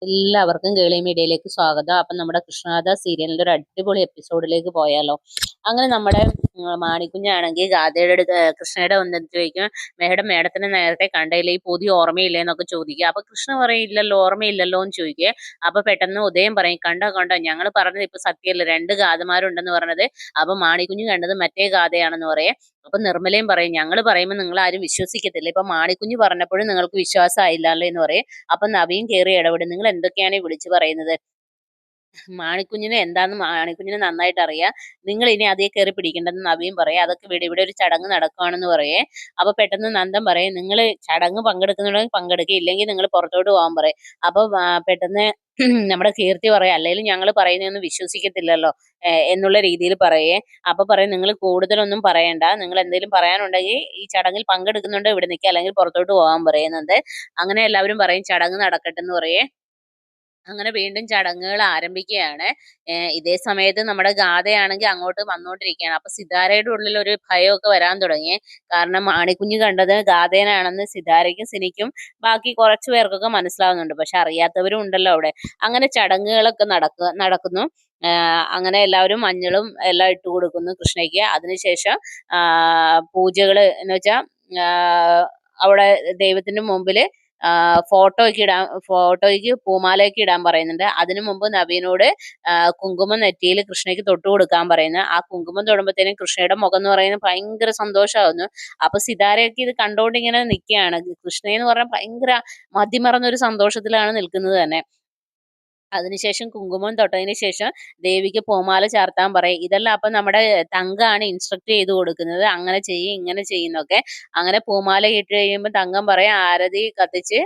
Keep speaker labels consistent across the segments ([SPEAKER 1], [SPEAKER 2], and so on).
[SPEAKER 1] എല്ലാവർക്കും കേളി മീഡിയയിലേക്ക് സ്വാഗതം. അപ്പം നമ്മുടെ കൃഷ്ണഗാഥ സീരിയലിന്റെ ഒരു അടിപൊളി എപ്പിസോഡിലേക്ക് പോയാലോ. അങ്ങനെ നമ്മുടെ മാണിക്കുഞ്ഞാണെങ്കിൽ ഗാഥയുടെ അടുത്ത് കൃഷ്ണയുടെ വന്നിട്ട് ചോദിക്കും, മേഡത്തിന് നേരത്തെ കണ്ടയില്ലേ, ഈ പുതിയ ഓർമ്മയില്ലേ എന്നൊക്കെ ചോദിക്കുക. അപ്പൊ കൃഷ്ണ പറയില്ലല്ലോ, ഓർമ്മയില്ലല്ലോ എന്ന് ചോദിക്കുക. അപ്പൊ പെട്ടെന്ന് ഉദയം പറയും, കണ്ടോ ഞങ്ങൾ പറഞ്ഞത് ഇപ്പൊ സത്യമല്ല, രണ്ട് ഗാഥമാരുണ്ടെന്ന് പറഞ്ഞത്. അപ്പൊ മാണിക്കുഞ്ഞ് കണ്ടത് മറ്റേ ഗാഥയാണെന്ന് പറയേ. അപ്പൊ നിർമ്മലയും പറയും, ഞങ്ങൾ പറയുമ്പോൾ നിങ്ങൾ ആരും വിശ്വസിക്കത്തില്ല, ഇപ്പൊ മാണിക്കുഞ്ഞ് പറഞ്ഞപ്പോഴും നിങ്ങൾക്ക് വിശ്വാസമായില്ലല്ലോ എന്ന് പറയും. അപ്പൊ നവീൻ കയറി ഇടപെടും, നിങ്ങൾ എന്തൊക്കെയാണ് ഈ വിളിച്ചു പറയുന്നത്, മാണിക്കുഞ്ഞിന് നന്നായിട്ട് അറിയാം, നിങ്ങൾ ഇനി അതേ കയറി പിടിക്കേണ്ടെന്ന് നവീൻ പറയും. അതൊക്കെ ഇവിടെ ഒരു ചടങ്ങ് നടക്കുകയാണെന്ന് പറയേ. അപ്പൊ പെട്ടെന്ന് നന്ദൻ പറയും, നിങ്ങൾ ചടങ്ങ് പങ്കെടുക്കുന്നുണ്ടെങ്കിൽ പങ്കെടുക്കുക, ഇല്ലെങ്കിൽ നിങ്ങൾ പുറത്തോട്ട് പോകാൻ പറയും. അപ്പൊ പെട്ടെന്ന് നമ്മുടെ കീർത്തി പറയാം, അല്ലെങ്കിലും ഞങ്ങൾ പറയുന്നതൊന്നും വിശ്വസിക്കത്തില്ലല്ലോ എന്നുള്ള രീതിയിൽ പറയേ. അപ്പൊ പറയും, നിങ്ങൾ കൂടുതലൊന്നും പറയണ്ട, നിങ്ങൾ എന്തെങ്കിലും പറയാനുണ്ടെങ്കിൽ ഈ ചടങ്ങിൽ പങ്കെടുക്കുന്നുണ്ടോ ഇവിടെ നിൽക്കുക, അല്ലെങ്കിൽ പുറത്തോട്ട് പോകാൻ പറയുന്നുണ്ട്. അങ്ങനെ എല്ലാവരും പറയും ചടങ്ങ് നടക്കട്ടെ എന്ന് പറയേ. അങ്ങനെ വീണ്ടും ചടങ്ങുകൾ ആരംഭിക്കുകയാണ്. ഇതേ സമയത്ത് നമ്മുടെ ഗാഥയാണെങ്കിൽ അങ്ങോട്ട് വന്നുകൊണ്ടിരിക്കുകയാണ്. അപ്പൊ സിതാരയുടെ ഉള്ളിൽ ഒരു ഭയമൊക്കെ വരാൻ തുടങ്ങി. കാരണം മാണിക്കുഞ്ഞ് കണ്ടത് ഗാഥേനാണെന്ന് സിതാരയ്ക്കും സിനിക്കും ബാക്കി കുറച്ചു പേർക്കൊക്കെ മനസ്സിലാവുന്നുണ്ട്. പക്ഷെ അറിയാത്തവരും ഉണ്ടല്ലോ അവിടെ. അങ്ങനെ ചടങ്ങുകളൊക്കെ നടക്കുന്നു. അങ്ങനെ എല്ലാവരും മഞ്ഞളും എല്ലാം ഇട്ട് കൊടുക്കുന്നു കൃഷ്ണയ്ക്ക്. അതിനുശേഷം പൂജകൾ എന്ന് വെച്ചാൽ അവിടെ ദൈവത്തിന്റെ മുമ്പില് ഫോട്ടോയ്ക്ക് പൂമാലയൊക്കെ ഇടാൻ പറയുന്നുണ്ട്. അതിനു മുമ്പ് നവീനോട് കുങ്കുമം നെറ്റിയിൽ കൃഷ്ണയ്ക്ക് തൊട്ട് കൊടുക്കാൻ പറയുന്നത്. ആ കുങ്കുമം തൊടുമ്പോഴത്തേനും കൃഷ്ണയുടെ മുഖം എന്ന് പറയുന്നത് ഭയങ്കര സന്തോഷമാവുന്നു. അപ്പൊ സിതാരയൊക്കെ ഇത് കണ്ടോണ്ട് ഇങ്ങനെ നിൽക്കുകയാണ്. കൃഷ്ണയെന്ന് പറഞ്ഞാൽ ഭയങ്കര മതിമറന്നൊരു സന്തോഷത്തിലാണ് നിൽക്കുന്നത് തന്നെ. അതിനുശേഷം കുങ്കുമം തൊട്ടതിന് ശേഷം ദേവിക്ക് പൂമാല ചാർത്താൻ പറയും. ഇതെല്ലാം അപ്പം നമ്മുടെ തങ്കമാണ് ഇൻസ്ട്രക്ട് ചെയ്ത് കൊടുക്കുന്നത്, അങ്ങനെ ചെയ്യും ഇങ്ങനെ ചെയ്യുന്നൊക്കെ. അങ്ങനെ പൂമാല ഇട്ട് കഴിയുമ്പോൾ തങ്കം പറയും, ആരതി കത്തിച്ച്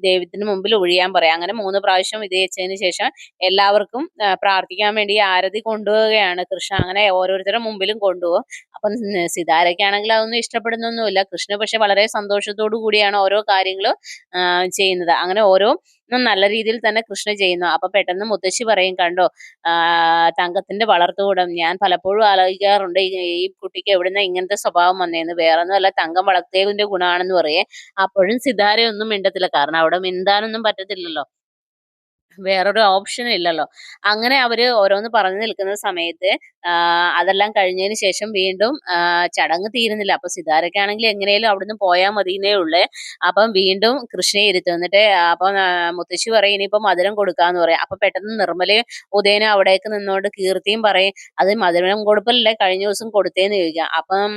[SPEAKER 1] ദൈവത്തിന് മുമ്പിൽ ഒഴിയാൻ പറയാം. അങ്ങനെ 3 പ്രാവശ്യം ഇത് വെച്ചതിന് ശേഷം എല്ലാവർക്കും പ്രാർത്ഥിക്കാൻ വേണ്ടി ആരതി കൊണ്ടുപോവുകയാണ് കൃഷ്ണ. അങ്ങനെ ഓരോരുത്തരുടെ മുമ്പിലും കൊണ്ടുപോകും. അപ്പം സിതാരയ്ക്കാണെങ്കിൽ അതൊന്നും ഇഷ്ടപ്പെടുന്നൊന്നുമില്ല. കൃഷ്ണ പക്ഷെ വളരെ സന്തോഷത്തോടു കൂടിയാണ് ഓരോ കാര്യങ്ങളും ചെയ്യുന്നത്. അങ്ങനെ ഓരോ നല്ല രീതിയിൽ തന്നെ കൃഷ്ണ ചെയ്യുന്നു. അപ്പൊ പെട്ടെന്ന് മുത്തശ്ശി പറയും, കണ്ടോ തങ്കത്തിന്റെ വളർത്തുകൂടം, ഞാൻ പലപ്പോഴും ആലോചിക്കാറുണ്ട് ഈ കുട്ടിക്ക് എവിടുന്ന ഇങ്ങനത്തെ സ്വഭാവം വന്നേന്ന്. വേറൊന്നുമല്ല, തങ്കം വളർത്തിയതിന്റെ ഗുണമാണെന്ന് പറയേ. അപ്പോഴും സിതാരയൊന്നും മിണ്ടത്തില്ല, കാരണം അവിടെ മിണ്ടാനൊന്നും പറ്റത്തില്ലല്ലോ, വേറൊരു ഓപ്ഷൻ ഇല്ലല്ലോ. അങ്ങനെ അവര് ഓരോന്ന് പറഞ്ഞു നിൽക്കുന്ന സമയത്ത് അതെല്ലാം കഴിഞ്ഞതിന് ശേഷം വീണ്ടും ചടങ്ങ് തീരുന്നില്ല. അപ്പൊ സിതാരയ്ക്കാണെങ്കിൽ എങ്ങനെയും അവിടുന്ന് പോയാൽ മതിയെന്നേ ഉള്ളേ. അപ്പം വീണ്ടും കൃഷ്ണയെ ഇരുത്തും. എന്നിട്ട് അപ്പം മുത്തശ്ശി പറയും, ഇനിയിപ്പോ മധുരം കൊടുക്കാന്ന് പറയും. അപ്പൊ പെട്ടെന്ന് നിർമ്മലയും ഉദയനും അവിടേക്ക് നിന്നുകൊണ്ട് കീർത്തിയും പറയും, അത് മധുരം കൊടുപ്പല്ലേ കഴിഞ്ഞ ദിവസം കൊടുത്തേന്ന് ചോദിക്കാം. അപ്പം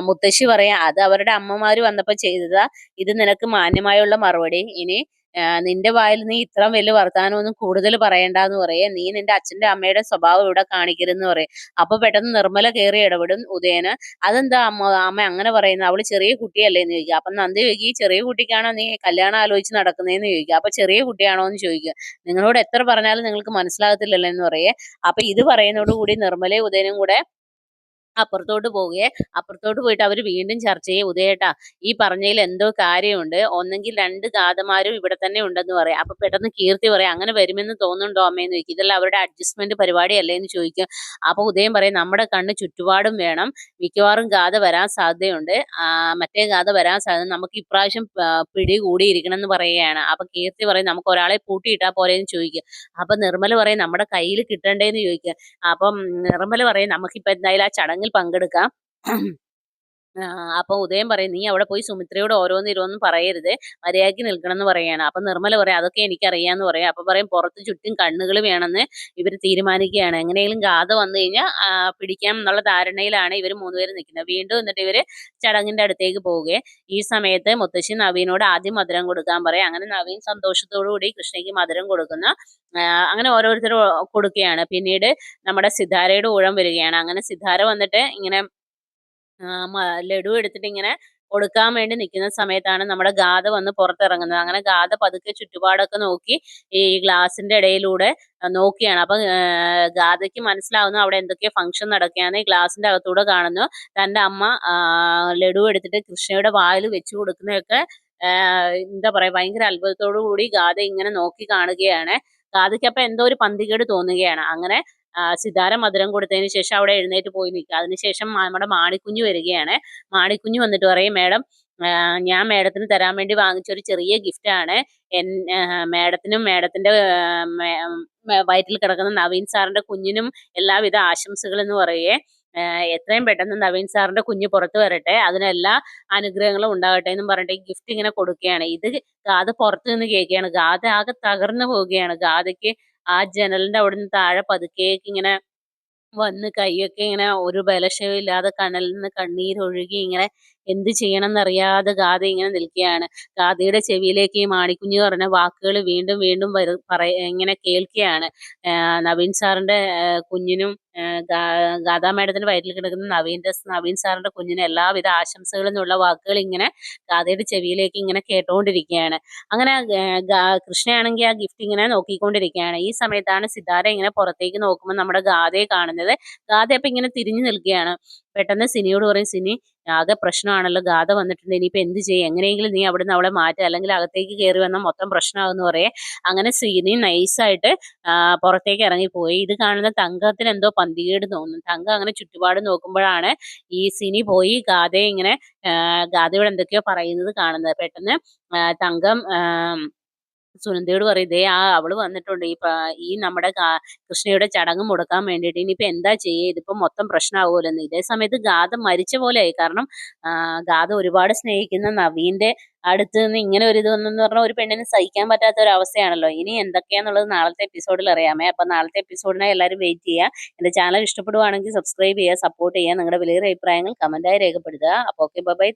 [SPEAKER 1] മുത്തശ്ശി പറയാം, അത് അവരുടെ അമ്മമാര് വന്നപ്പോ ചെയ്തതാ, ഇത് നിനക്ക് മാന്യമായുള്ള മറുപടി. ഇനി നിന്റെ വായിൽ നീ ഇത്ര വലിയ വർത്താനമൊന്നും കൂടുതൽ പറയണ്ടെന്ന് പറയേ. നീ നിന്റെ അച്ഛന്റെ അമ്മയുടെ സ്വഭാവം ഇവിടെ കാണിക്കരുതെന്ന് പറയും. അപ്പൊ പെട്ടെന്ന് നിർമ്മല കയറി ഇടപെടും ഉദയന്. അതെന്താ അമ്മ അങ്ങനെ പറയുന്നത്, അവള് ചെറിയ കുട്ടിയല്ലേ എന്ന് ചോദിക്കുക. അപ്പൊ നന്ദി ചോദിക്കും, ഈ ചെറിയ കുട്ടിക്കാണോ നീ കല്യാണം ആലോചിച്ച് നടക്കുന്നതെന്ന് ചോദിക്കുക. അപ്പൊ ചെറിയ കുട്ടിയാണോ എന്ന് ചോദിക്കുക. നിങ്ങളോട് എത്ര പറഞ്ഞാലും നിങ്ങൾക്ക് മനസ്സിലാകത്തില്ലല്ലോ എന്ന് പറയേ. അപ്പൊ ഇത് പറയുന്നതോടുകൂടി നിർമ്മലയും ഉദയനും കൂടെ അപ്പുറത്തോട്ട് പോയിട്ട് അവർ വീണ്ടും ചർച്ച ചെയ്യും. ഉദയേട്ടാ, ഈ പറഞ്ഞതിൽ എന്തോ കാര്യമുണ്ട്, ഒന്നെങ്കിൽ 2 ഗാഥമാരും ഇവിടെ തന്നെ ഉണ്ടെന്ന് പറയാം. അപ്പൊ പെട്ടെന്ന് കീർത്തി പറയാം, അങ്ങനെ വരുമെന്ന് തോന്നുന്നുണ്ടോ അമ്മയെന്ന് ചോദിക്കും. ഇതെല്ലാം അവരുടെ അഡ്ജസ്റ്റ്മെന്റ് പരിപാടിയല്ലേ എന്ന് ചോദിക്കും. അപ്പൊ ഉദയം പറയും, നമ്മുടെ കണ്ണ് ചുറ്റുപാടും വേണം, മിക്കവാറും ഗാഥ വരാൻ സാധ്യതയുണ്ട്, മറ്റേ ഗാഥ വരാൻ സാധ്യത, നമുക്ക് ഇപ്രാവശ്യം പിടികൂടിയിരിക്കണം എന്ന് പറയുകയാണ്. അപ്പൊ കീർത്തി പറയും, നമുക്ക് ഒരാളെ പൂട്ടിയിട്ടാ പോരെന്ന് ചോദിക്കും. അപ്പൊ നിർമ്മല പറയും, നമ്മുടെ കയ്യിൽ കിട്ടണ്ടേന്ന് ചോദിക്കുക. അപ്പം നിർമ്മല പറയും, നമുക്കിപ്പോ എന്തായാലും ആ ചടങ്ങിൽ പങ്കെടുക്കാം. അപ്പൊ ഉദയം പറയും, നീ അവിടെ പോയി സുമിത്രയോട് ഓരോന്ന് പറയരുത്, മര്യാദയ്ക്ക് നിൽക്കണം എന്ന് പറയാണ്. അപ്പൊ നിർമ്മല പറയും, അതൊക്കെ എനിക്കറിയാന്ന് പറയും. അപ്പൊ പറയും, പുറത്ത് ചുറ്റും കണ്ണുകൾ വേണമെന്ന് ഇവർ തീരുമാനിക്കുകയാണ്. എങ്ങനെയെങ്കിലും ഗാഥ വന്നു കഴിഞ്ഞാൽ പിടിക്കാം എന്നുള്ള ധാരണയിലാണ് ഇവർ 3 പേരും നിൽക്കുന്നത്. വീണ്ടും എന്നിട്ട് ഇവര് ചടങ്ങിന്റെ അടുത്തേക്ക് പോവുകയെ. ഈ സമയത്ത് മുത്തശ്ശി നവീനോട് ആദ്യം മധുരം കൊടുക്കാൻ പറയും. അങ്ങനെ നവീൻ സന്തോഷത്തോടു കൂടി കൃഷ്ണയ്ക്ക് മധുരം കൊടുക്കുന്ന അങ്ങനെ ഓരോരുത്തർ കൊടുക്കുകയാണ്. പിന്നീട് നമ്മുടെ സിതാരയുടെ ഊഴം വരികയാണ്. അങ്ങനെ സിതാര വന്നിട്ട് ഇങ്ങനെ ലഡു എടുത്തിട്ട് ഇങ്ങനെ കൊടുക്കാൻ വേണ്ടി നിൽക്കുന്ന സമയത്താണ് നമ്മുടെ ഗാഥ വന്ന് പുറത്തിറങ്ങുന്നത്. അങ്ങനെ ഗാഥ പതുക്കെ ചുറ്റുപാടൊക്കെ നോക്കി ഈ ഗ്ലാസിന്റെ ഇടയിലൂടെ നോക്കിയാണ്. അപ്പൊ ഗാഥയ്ക്ക് മനസ്സിലാവുന്നു അവിടെ എന്തൊക്കെയോ ഫംഗ്ഷൻ നടക്കുകയാണ്. ഗ്ലാസിന്റെ അകത്തൂടെ കാണുന്നു തന്റെ അമ്മ ലഡു എടുത്തിട്ട് കൃഷ്ണയുടെ വായിൽ വെച്ചു കൊടുക്കുന്നതൊക്കെ എന്താ പറയാ, ഭയങ്കര അത്ഭുതത്തോടു കൂടി ഗാഥ ഇങ്ങനെ നോക്കി കാണുകയാണ്. ഗാഥയ്ക്ക് അപ്പൊ എന്തോ ഒരു പന്തികേട് തോന്നുകയാണ്. അങ്ങനെ സിതാര മധുരം കൊടുത്തതിന് ശേഷം അവിടെ എഴുന്നേറ്റ് പോയി നിൽക്കുക. അതിനുശേഷം നമ്മുടെ മാണിക്കുഞ്ഞ് വരികയാണ്. മാണിക്കുഞ്ഞ് വന്നിട്ട് പറയും, മേഡം ഞാൻ മേഡത്തിന് തരാൻ വേണ്ടി വാങ്ങിച്ചൊരു ചെറിയ ഗിഫ്റ്റാണ്. മേഡത്തിനും മേഡത്തിന്റെ വയറ്റിൽ കിടക്കുന്ന നവീൻ സാറിന്റെ കുഞ്ഞിനും എല്ലാവിധ ആശംസകളും എന്ന് പറയേ. എത്രയും പെട്ടെന്ന് നവീൻ സാറിന്റെ കുഞ്ഞ് പുറത്തു വരട്ടെ, അതിനെല്ലാ അനുഗ്രഹങ്ങളും ഉണ്ടാകട്ടെ എന്നും പറഞ്ഞിട്ട് ഈ ഗിഫ്റ്റ് ഇങ്ങനെ കൊടുക്കുകയാണ്. ഇത് ഗാഥ പുറത്ത് നിന്ന് കേൾക്കുകയാണ്. ഗാഥ ആകെ തകർന്നു പോവുകയാണ്. ഗാഥയ്ക്ക് ആ ജനലിന്റെ അവിടുന്ന് താഴെ പതുക്കേക്ക് ഇങ്ങനെ വന്ന് കൈയൊക്കെ ഇങ്ങനെ ഒരു ബലക്ഷയമില്ലാതെ കണ്ണിൽ നിന്ന് കണ്ണീരൊഴുകി ഇങ്ങനെ എന്ത് ചെയ്യണമെന്നറിയാതെ ഗാഥ ഇങ്ങനെ നിൽക്കുകയാണ്. ഗാഥയുടെ ചെവിയിലേക്ക് ഈ മാണിക്കുഞ്ഞ് പറഞ്ഞ വാക്കുകൾ വീണ്ടും വീണ്ടും ഇങ്ങനെ കേൾക്കുകയാണ്. നവീൻ സാറിന്റെ കുഞ്ഞിനും ഗാഥാ മേഡത്തിന്റെ വയറ്റിൽ കിടക്കുന്ന നവീൻ സാറിന്റെ കുഞ്ഞിന് എല്ലാവിധ ആശംസകളും എന്നുള്ള വാക്കുകൾ ഇങ്ങനെ ഗാഥയുടെ ചെവിയിലേക്ക് ഇങ്ങനെ കേട്ടോണ്ടിരിക്കുകയാണ്. അങ്ങനെ കൃഷ്ണയാണെങ്കിൽ ആ ഗിഫ്റ്റ് ഇങ്ങനെ നോക്കിക്കൊണ്ടിരിക്കുകയാണ്. ഈ സമയത്താണ് സിതാര ഇങ്ങനെ പുറത്തേക്ക് നോക്കുമ്പോൾ നമ്മുടെ ഗാഥയെ കാണുന്നത്. ഗാഥ അപ്പൊ ഇങ്ങനെ തിരിഞ്ഞു നിൽക്കുകയാണ്. പെട്ടെന്ന് സിനിയോട് പറയും, സിനി ആകെ പ്രശ്നമാണല്ലോ, ഗാഥ വന്നിട്ടുണ്ട്, ഇനിയിപ്പോ എന്ത് ചെയ്യും, എങ്ങനെയെങ്കിലും നീ അവിടുന്ന് അവളെ മാറ്റുക, അല്ലെങ്കിൽ അകത്തേക്ക് കയറി വന്നാൽ മൊത്തം പ്രശ്നമാകുമെന്ന് പറയേ. അങ്ങനെ സിനി നൈസായിട്ട് പുറത്തേക്ക് ഇറങ്ങിപ്പോയി. ഇത് കാണുന്ന തങ്കത്തിന് എന്തോ പന്തികേട് തോന്നുന്നു. തങ്കം അങ്ങനെ ചുറ്റുപാട് നോക്കുമ്പോഴാണ് ഈ സിനി പോയി ഗാഥയെ ഇങ്ങനെ ഗാഥയോട് എന്തൊക്കെയോ പറയുന്നത് കാണുന്നത്. പെട്ടെന്ന് തങ്കം സുനന്ദയോട് പറയും, ദേ അവള് വന്നിട്ടുണ്ട് ഈ നമ്മുടെ കൃഷ്ണയുടെ ചടങ്ങ് മുടക്കാൻ വേണ്ടിയിട്ട്. ഇനിയിപ്പോ എന്താ ചെയ്യുക, ഇതിപ്പോ മൊത്തം പ്രശ്നമാവുമല്ലോ. ഇതേ സമയത്ത് ഗാഥ മരിച്ച പോലെയായി. കാരണം ഗാഥ ഒരുപാട് സ്നേഹിക്കുന്ന നവീന്റെ അടുത്ത് നിന്ന് ഇങ്ങനെ ഒരു ഇത് വന്നെന്ന് പറഞ്ഞാൽ ഒരു പെണ്ണിന് സഹിക്കാൻ പറ്റാത്ത ഒരു അവസ്ഥയാണല്ലോ. ഇനി എന്തൊക്കെയാന്നുള്ളത് നാളത്തെ എപ്പിസോഡിൽ അറിയാമേ. അപ്പൊ നാളത്തെ എപ്പിസോഡിനായി എല്ലാവരും വെയിറ്റ് ചെയ്യുക. എന്റെ ചാനൽ ഇഷ്ടപ്പെടുവാണെങ്കിൽ സബ്സ്ക്രൈബ് ചെയ്യുക, സപ്പോർട്ട് ചെയ്യുക. നിങ്ങളുടെ വലിയ അഭിപ്രായങ്ങൾ കമന്റായി രേഖപ്പെടുത്തുക. അപ്പോൾ ഓക്കെ, ബൈ.